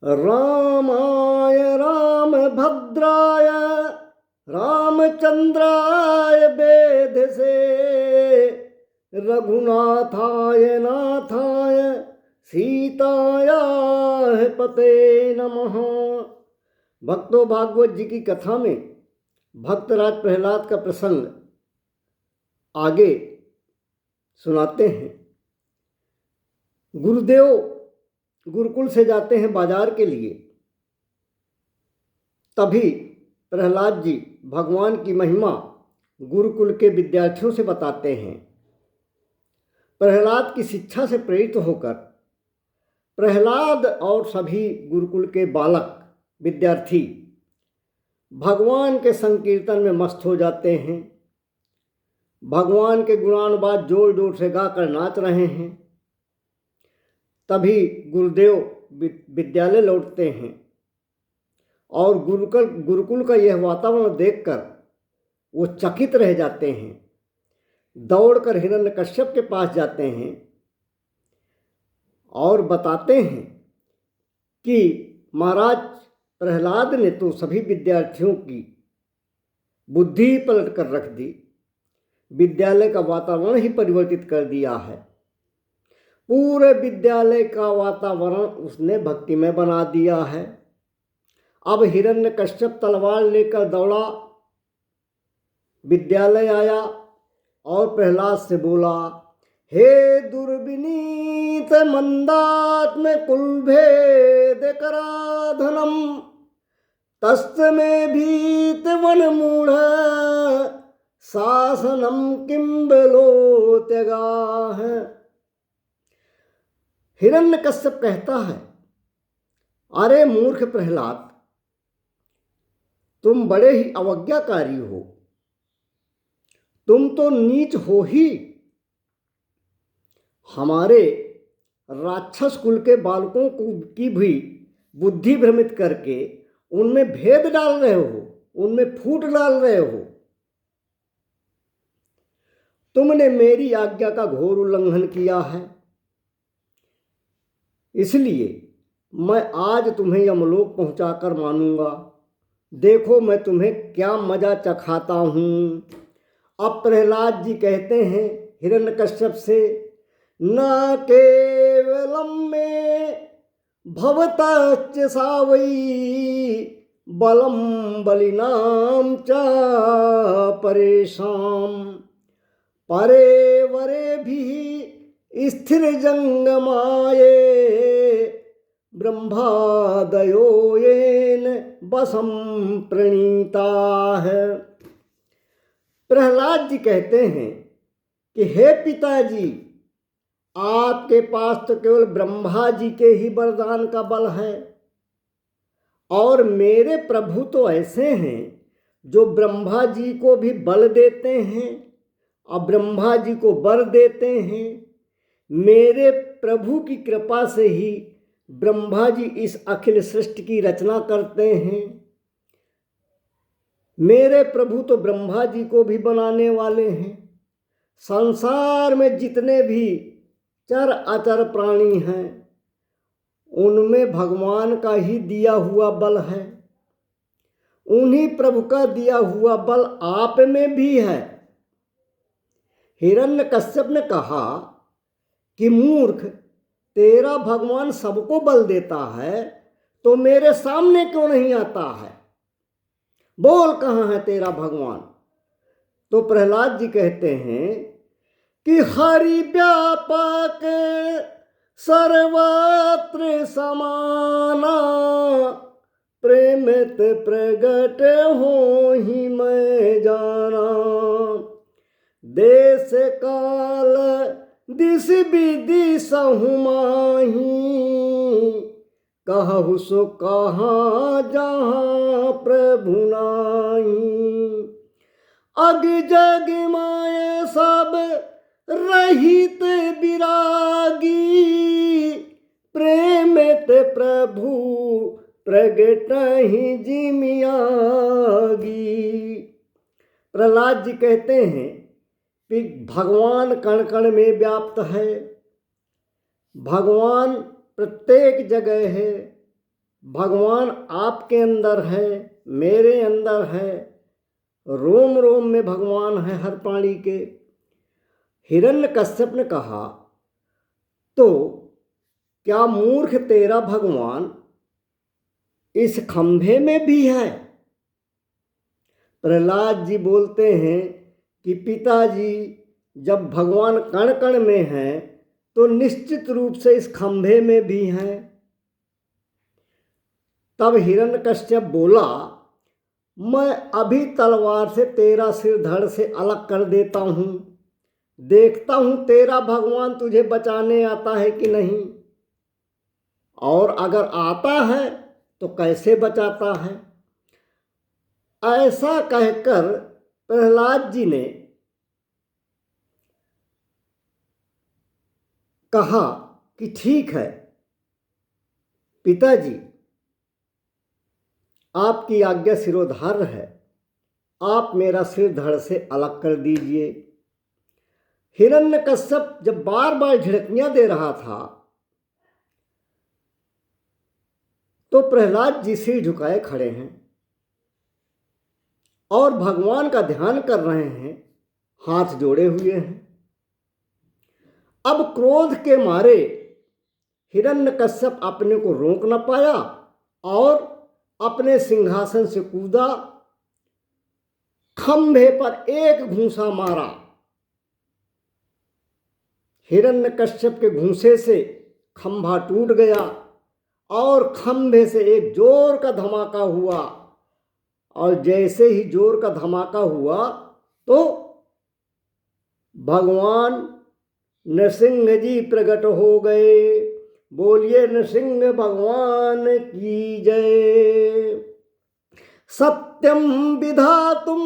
रामाय रामभद्राय रामचंद्राय वेधसे रघुनाथाय नाथाय सीताया पते नमः। भक्तों, भागवत जी की कथा में भक्तराज प्रहलाद का प्रसंग आगे सुनाते हैं। गुरुदेव गुरुकुल से जाते हैं बाजार के लिए। तभी प्रहलाद जी भगवान की महिमा गुरुकुल के विद्यार्थियों से बताते हैं। प्रहलाद की शिक्षा से प्रेरित होकर प्रहलाद और सभी गुरुकुल के बालक विद्यार्थी भगवान के संकीर्तन में मस्त हो जाते हैं। भगवान के गुणानुवाद जोर जोर से गाकर नाच रहे हैं। तभी गुरुदेव विद्यालय लौटते हैं और गुरुकुल का यह वातावरण देखकर वो चकित रह जाते हैं। दौड़कर हिरण्यकश्यप के पास जाते हैं और बताते हैं कि महाराज, प्रहलाद ने तो सभी विद्यार्थियों की बुद्धि पलट कर रख दी, विद्यालय का वातावरण ही परिवर्तित कर दिया है। पूरे विद्यालय का वातावरण उसने भक्तिमय बना दिया है। अब हिरण्यकश्यप तलवार लेकर दौड़ा, विद्यालय आया और प्रहलाद से बोला, हे दुर्विनीत मंदात्म कुलभेद कराधनम तस्मे भीत वन मूढ़ शासनम किंबलो त्यगाह। हिरण्यकश्यप कहता है, अरे मूर्ख प्रहलाद, तुम बड़े ही अवज्ञाकारी हो। तुम तो नीच हो ही। हमारे राक्षस कुल के बालकों की भी बुद्धि भ्रमित करके उनमें भेद डाल रहे हो, उनमें फूट डाल रहे हो। तुमने मेरी आज्ञा का घोर उल्लंघन किया है, इसलिए मैं आज तुम्हें यमलोक पहुंचाकर मानूंगा। देखो मैं तुम्हें क्या मजा चखाता हूं। अब प्रहलाद जी कहते हैं हिरण्यकश्यप से, न केवलम में भवतश्च सावई बलम बलिनाम च परेशान परे वरे भी स्थिर जंगमाये ब्रह्मादयो येन बसम प्रणीता है। प्रहलाद जी कहते हैं कि हे पिताजी, आपके पास तो केवल ब्रह्मा जी के ही वरदान का बल है और मेरे प्रभु तो ऐसे हैं जो ब्रह्मा जी को भी बल देते हैं और ब्रह्मा जी को वर देते हैं। मेरे प्रभु की कृपा से ही ब्रह्मा जी इस अखिल सृष्टि की रचना करते हैं। मेरे प्रभु तो ब्रह्मा जी को भी बनाने वाले हैं। संसार में जितने भी चर अचर प्राणी हैं उनमें भगवान का ही दिया हुआ बल है। उन्हीं प्रभु का दिया हुआ बल आप में भी है। हिरण्यकश्यप ने कहा कि मूर्ख, तेरा भगवान सबको बल देता है तो मेरे सामने क्यों नहीं आता है? बोल, कहाँ है तेरा भगवान? तो प्रहलाद जी कहते हैं कि हरि व्यापक सर्वत्र समाना प्रेमित प्रगट हो ही मैं जाना। देश काल दिस विधि सहु माही कहु सो कहाँ जहाँ प्रभु नाही। अग जग माय सब रहित विरागी प्रेमित प्रभु प्रगट ही जिमियागी। प्रहलाद जी कहते हैं कि भगवान कण कण में व्याप्त है, भगवान प्रत्येक जगह है, भगवान आपके अंदर है, मेरे अंदर है, रोम रोम में भगवान है हर प्राणी के। हिरण्यकश्यप ने कहा, तो क्या मूर्ख तेरा भगवान इस खंभे में भी है? प्रहलाद जी बोलते हैं कि पिताजी, जब भगवान कण कण में हैं तो निश्चित रूप से इस खंभे में भी हैं। तब हिरण्यकश्यप बोला, मैं अभी तलवार से तेरा सिर धड़ से अलग कर देता हूँ, देखता हूँ तेरा भगवान तुझे बचाने आता है कि नहीं, और अगर आता है तो कैसे बचाता है। ऐसा कहकर प्रहलाद जी ने कहा कि ठीक है पिताजी, आपकी आज्ञा सिरोधार्य है, आप मेरा सिर धड़ से अलग कर दीजिए। हिरण्यकश्यप जब बार बार झिड़कियां दे रहा था तो प्रहलाद जी सिर झुकाए खड़े हैं और भगवान का ध्यान कर रहे हैं, हाथ जोड़े हुए हैं। अब क्रोध के मारे हिरण्यकश्यप अपने को रोक न पाया और अपने सिंहासन से कूदा, खंभे पर एक घूंसा मारा। हिरण्यकश्यप के घूंसे से खंभा टूट गया और खंभे से एक जोर का धमाका हुआ, और जैसे ही जोर का धमाका हुआ तो भगवान नृसिंह जी प्रकट हो गए। बोलिए नृसिंह भगवान की जय। सत्यम विधातुम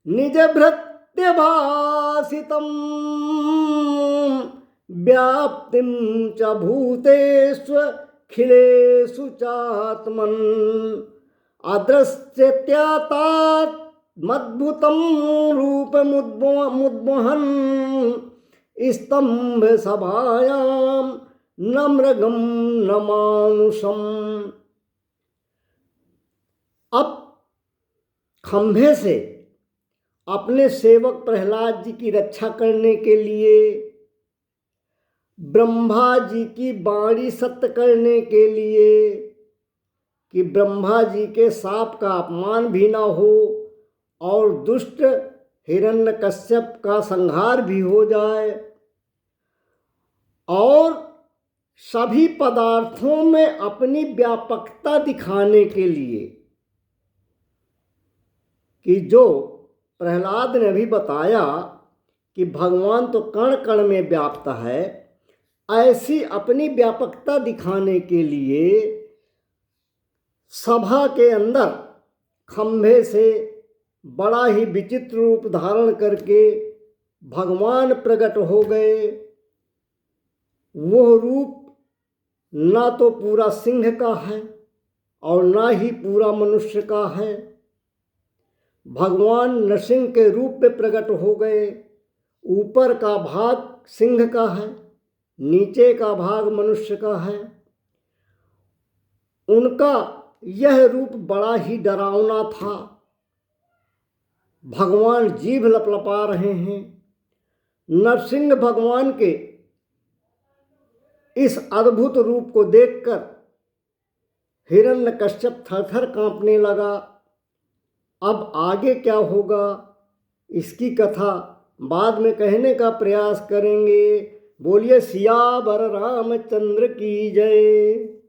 निज भृत्य भासितम व्याप्तिम च भूतेषु खिलेषु चात्मन अदृश्यत्यातात मद्भुतं रूपमुद्वहन् स्तंभ सभायां न मृगं न मानुषम्। अब खंभे से अपने सेवक प्रहलाद जी की रक्षा करने के लिए, ब्रह्मा जी की वाणी सत्य करने के लिए कि ब्रह्मा जी के शाप का अपमान भी ना हो और दुष्ट हिरण्यकश्यप का संहार भी हो जाए, और सभी पदार्थों में अपनी व्यापकता दिखाने के लिए कि जो प्रहलाद ने भी बताया कि भगवान तो कण कण में व्याप्त है, ऐसी अपनी व्यापकता दिखाने के लिए सभा के अंदर खंभे से बड़ा ही विचित्र रूप धारण करके भगवान प्रकट हो गए। वह रूप ना तो पूरा सिंह का है और ना ही पूरा मनुष्य का है। भगवान नृसिंह के रूप में प्रकट हो गए। ऊपर का भाग सिंह का है, नीचे का भाग मनुष्य का है। उनका यह रूप बड़ा ही डरावना था। भगवान जीभ लपलपा रहे हैं। नरसिंह भगवान के इस अद्भुत रूप को देखकर हिरण्यकश्यप थरथर कांपने लगा। अब आगे क्या होगा, इसकी कथा बाद में कहने का प्रयास करेंगे। बोलिए सियावर रामचंद्र की जय।